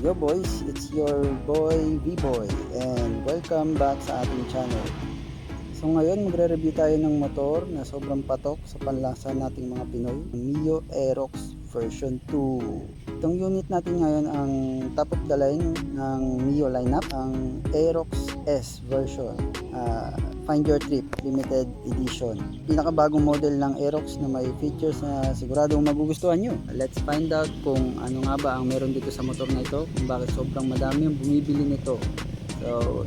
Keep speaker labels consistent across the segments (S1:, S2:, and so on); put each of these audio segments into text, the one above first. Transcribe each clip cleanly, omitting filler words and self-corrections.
S1: go boys, it's your boy V-Boy and welcome back sa ating channel. So ngayon magre-review tayo ng motor na sobrang patok sa panlasa nating mga Pinoy, Mio Aerox version 2. Itong unit natin ngayon ang top of the line ng Mio lineup, ang Aerox S version. Find Your Trip limited edition, pinakabagong model ng Aerox na may features na siguradong magugustuhan nyo. Let's find out kung ano nga ba ang meron dito sa motor na ito, kung bakit sobrang madami yung bumibili nito. So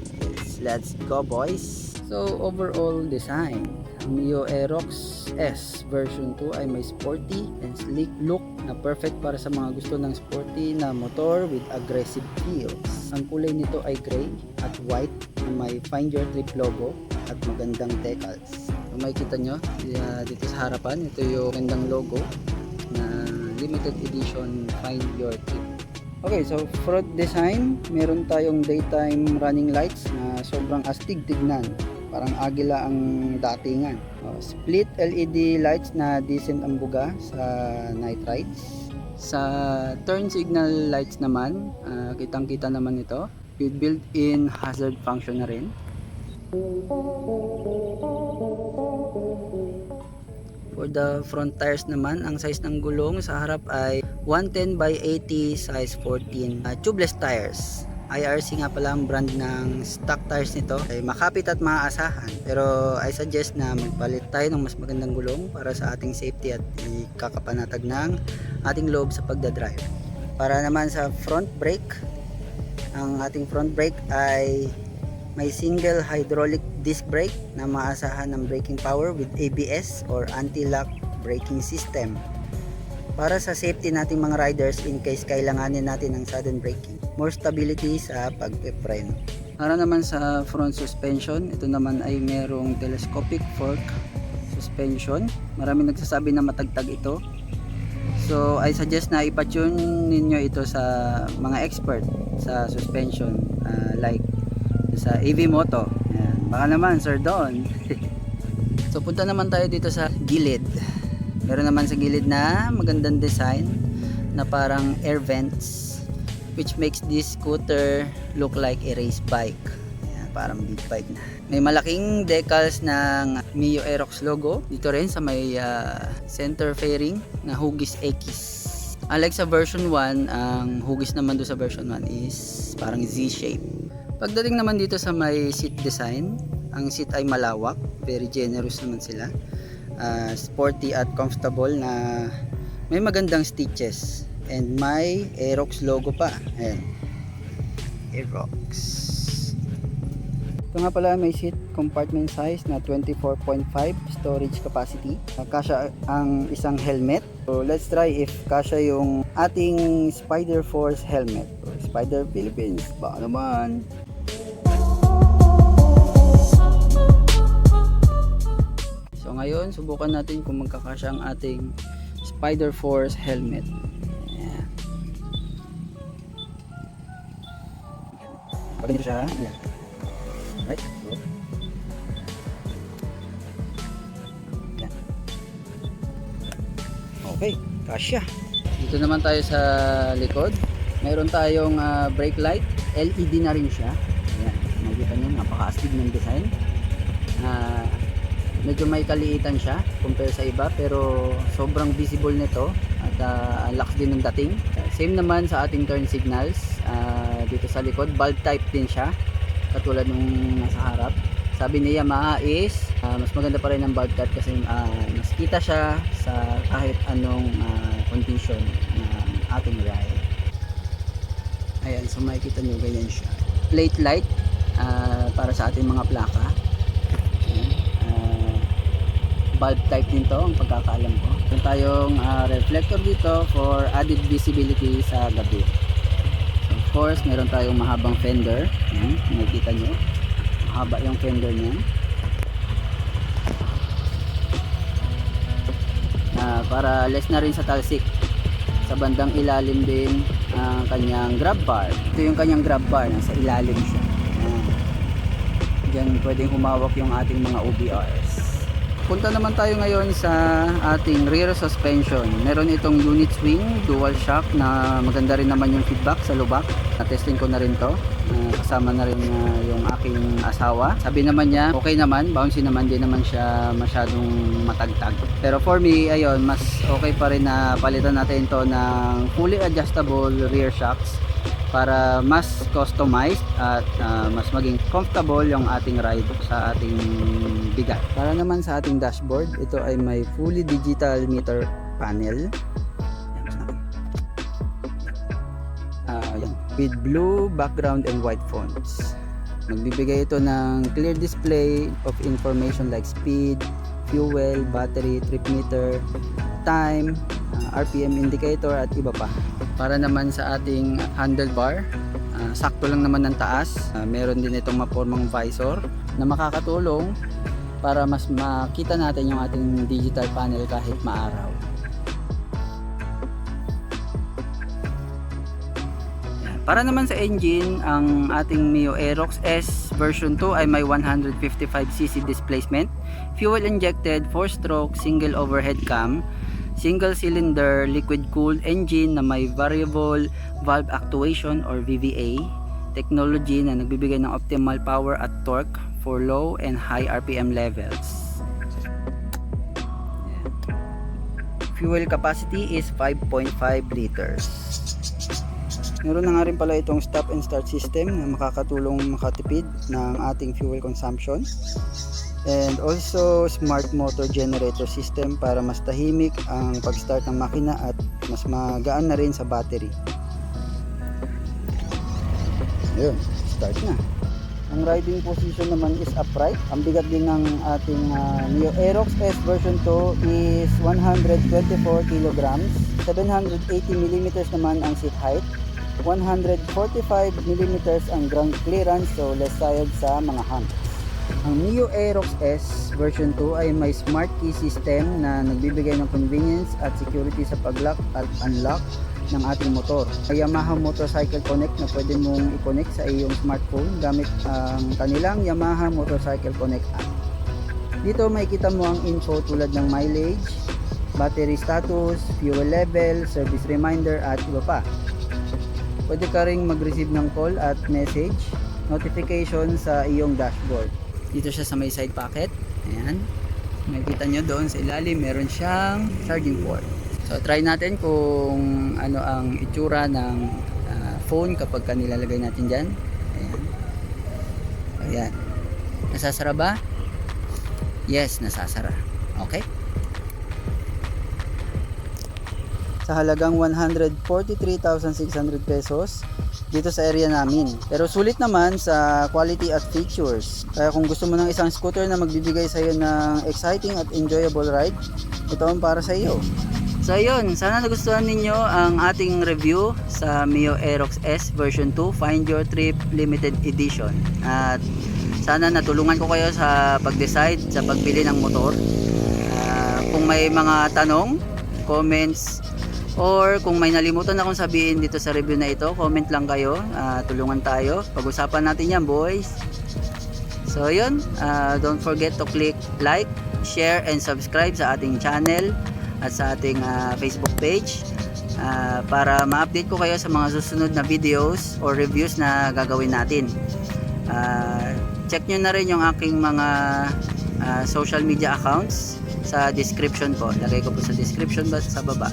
S1: let's go boys. So overall design, ang Mio Aerox S version 2 ay may sporty and sleek look na perfect para sa mga gusto ng sporty na motor with aggressive feels. Ang kulay nito ay gray at white na may Find Your Trip logo at magandang decals. Kung makikita nyo dito sa harapan, ito yung magandang logo na limited edition Find Your Trip. Okay, so front design, meron tayong daytime running lights na sobrang astig tignan, parang agila ang datingan. Split LED lights na decent ang buga sa night rides. Sa turn signal lights naman, kitang kita naman ito, with built-in hazard function na rin. For the front tires naman, ang size ng gulong sa harap ay 110 by 80 size 14 tubeless tires. IRC nga pala ang brand ng stock tires nito, ay makapit at maaasahan, pero I suggest na magpalit tayo ng mas magandang gulong para sa ating safety at ikakapanatag ng ating loob sa pagdadrive. Para naman sa front brake, ang ating front brake ay may single hydraulic disc brake na maasahan ng braking power with ABS or anti-lock braking system para sa safety nating mga riders in case kailanganin natin ng sudden braking. More stability sa pagpe-preno. Para naman sa front suspension, ito naman ay merong telescopic fork suspension. Maraming nagsasabi na matagtag ito. So I suggest na ipatune ninyo ito sa mga expert sa suspension, like sa AV Moto. Ayan. Baka naman Sir Don. So punta naman tayo dito sa gilid. Meron naman sa gilid na magandang design na parang air vents, which makes this scooter look like a race bike. Ayan, parang big bike na. May malaking decals ng Mio Aerox logo dito rin sa may center fairing na hugis X. Unlike sa version 1, ang hugis naman doon sa version 1 is parang Z-shape. Pagdating naman dito sa may seat design, ang seat ay malawak, very generous naman sila, sporty at comfortable na may magandang stitches and may Aerox logo pa. Ayan, Aerox. Ito nga pala, may seat compartment size na 24.5 storage capacity. Kasya ang isang helmet. So let's try if kasya yung ating Spider Force helmet or Spider Philippines. Baka naman. So ngayon, subukan natin kung magkakasya ang ating Spider Force helmet. Ayan. Paganda siya. Ayan. Right. Ayan. Okay, kasya. Dito naman tayo sa likod. Meron tayong brake light. LED na rin siya. Ayan. Nakikita nyo, napaka-astig ng design. Medyo may kaliitan siya compare sa iba, pero sobrang visible nito at ang lakas din ng dating. Same naman sa ating turn signals. Dito sa likod, bulb type din siya katulad nung nasa harap. Sabi ni Yamaha is mas maganda pa rin ang bulb type kasi mas kita siya sa kahit anong condition ng ating ride. Ayan, so makikita nyo ganyan siya. Plate light para sa ating mga plaka. Bulb type din to ang pagkakaalam ko. Meron tayong reflector dito for added visibility sa gabi. So of course, meron tayong mahabang fender. Ayan, nakikita nyo. Mahaba yung fender niya. Para less na rin sa talsik. Sa bandang ilalim din ang kanyang grab bar. Ito yung kanyang grab bar. Nasa ilalim siya. Diyan pwedeng humawak yung ating mga OBRs. Punta naman tayo ngayon sa ating rear suspension. Meron itong unit swing, dual shock na maganda rin naman yung feedback sa lubak. Na-testing ko na rin to. Kasama na rin yung aking asawa. Sabi naman niya, okay naman, bouncy naman, din naman siya masyadong matagtag. Pero for me, ayun, mas okay pa rin na palitan natin to ng fully adjustable rear shocks para mas customized at mas maging comfortable yung ating ride sa ating bigat. Para naman sa ating dashboard, ito ay may fully digital meter panel. Yan, with blue background and white fonts. Magbibigay ito ng clear display of information like speed, fuel, battery, trip meter, time, RPM indicator at iba pa. Para naman sa ating handlebar, sakto lang naman ng taas. Meron din itong mapormang visor na makakatulong para mas makita natin yung ating digital panel kahit maaraw. Para naman sa engine, ang ating Mio Aerox S version 2 ay may 155cc displacement, fuel injected 4-stroke single overhead cam, single cylinder liquid cooled engine na may variable valve actuation or VVA technology na nagbibigay ng optimal power at torque for low and high RPM levels. Fuel capacity is 5.5 liters. Meron na nga rin pala itong stop and start system na makakatulong makatipid ng ating fuel consumption. And also smart motor generator system para mas tahimik ang pag-start ng makina at mas magaan na rin sa battery. Ayun, start na. Ang riding position naman is upright. Ang bigat din ng ating Mio Aerox S version 2 is 124 kilograms. 780 mm naman ang seat height. 145 mm ang ground clearance, so less sayad sa mga humps. Ang Mio Aerox S version 2 ay may smart key system na nagbibigay ng convenience at security sa pag-lock at unlock ng ating motor. May Yamaha Motorcycle Connect na pwede mong i-connect sa iyong smartphone gamit ang kanilang Yamaha Motorcycle Connect app. Dito makikita mo ang info tulad ng mileage, battery status, fuel level, service reminder at iba pa. Pwede ka ring mag-receive ng call at message notification sa iyong dashboard. Dito siya sa may side pocket. Ayan. Makikita nyo doon sa ilalim meron siyang charging port. So try natin kung ano ang itsura ng phone kapag nilalagay natin dyan. Ayan. Ayan. Nasasara ba? Yes, nasasara. Okay. Sa halagang 143,600 pesos dito sa area namin. Pero sulit naman sa quality at features. Kaya kung gusto mo ng isang scooter na magbibigay sa iyo ng exciting at enjoyable ride, ito ang para sa iyo. So yun, sana nagustuhan ninyo ang ating review sa Mio Aerox S version 2 Find Your Trip Limited Edition. At sana natulungan ko kayo sa pag-decide sa pagbili ng motor. Kung may mga tanong, comments, or kung may nalimutan akong sabihin dito sa review na ito, comment lang kayo, tulungan tayo, pag-usapan natin yan boys. So yun, don't forget to click like, share and subscribe sa ating channel at sa ating Facebook page para ma-update ko kayo sa mga susunod na videos or reviews na gagawin natin. Check nyo na rin yung aking mga social media accounts sa description po. Lagay ko po sa description sa baba.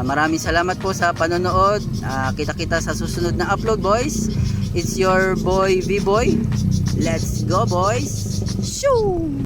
S1: Maraming salamat po sa panonood. Kita-kita sa susunod na upload boys. It's your boy V-Boy. Let's go boys. Shoo!